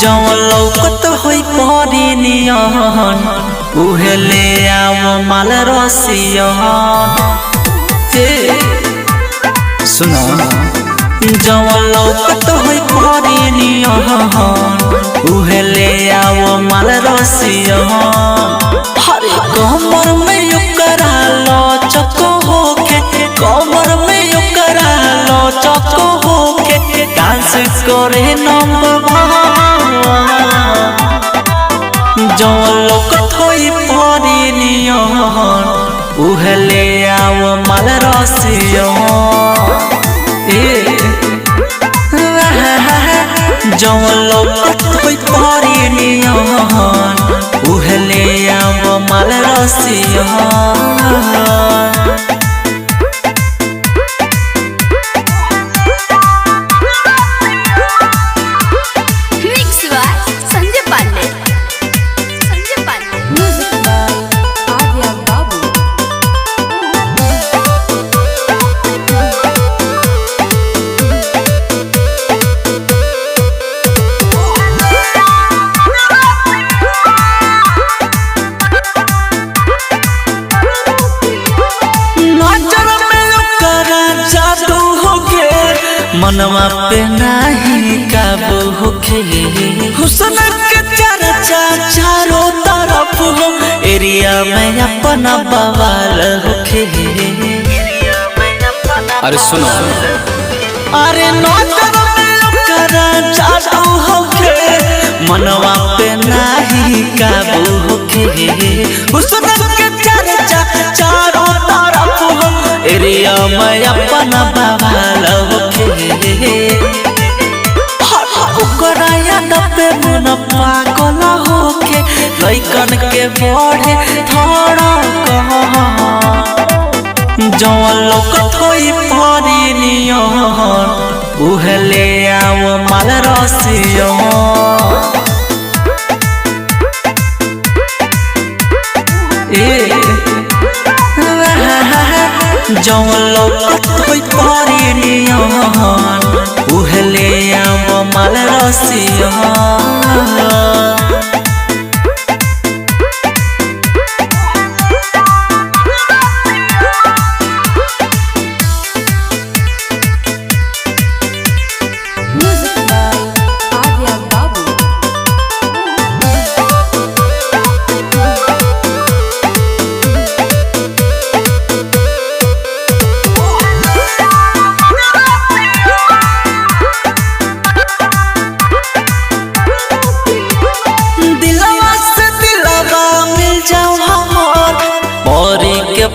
जवन लौकत होई परी नियन उहे ले आव माल रसियन। सुनो जवन लौकत होई परी नियन उहे ले आव माल रसियन। हरे कमर में युकरा लचक होके, कमर में युकरा लचक होके डांस करे नंबर जवन लौकत होई परी नियन उहे ले आव माल रसियन। जवन लौकत होई परी नियन उहे ले आव माल रसियन। मनवा पे नहीं काबू होखे, हुस्न के चर्चा चारों तरफ हो, एरिया में अपना बवाल होखे। अरे सुनो अरे नौकर में ओकरा जादू होखे, मनवा पे नहीं काबू होखे, हुस्न के चर्चा चारों तरफ हो, एरिया में अपना बवाल होखे। ओकरा याद पे मन पागल होके लइकन के बढ़े धड़कन। जवन लौकत होई परी नियन उहे ले आव माल रसियन। जवन लौकत होई परी नियन उहे ले आव माल रसियन।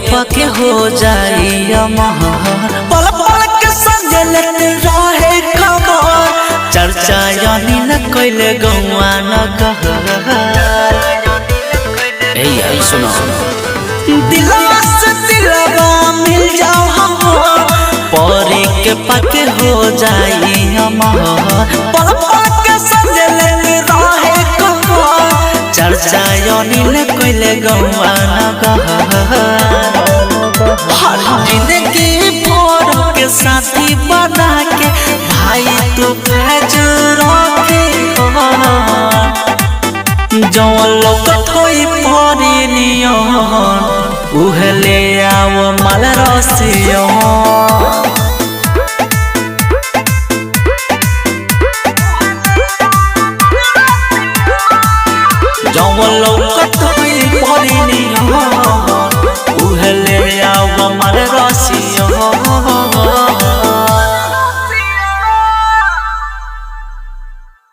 पके हो जाई अमर पल पल के संग लेते रहे खबर, चर्चा यानी न कोइले गौआ नगर। ए सुनो दिलवा से दिलवा मिल जाओ हम, परी के पके हो जाई अमर पल पल के संग लेते रहे खबर, चर्चा यानी न कोइले गौआ नगर। जिंदगी भर के साथी बना के भाई तू फैज रखे। जवन लौकत होई परी नियन उहे ले आव माल रसियन।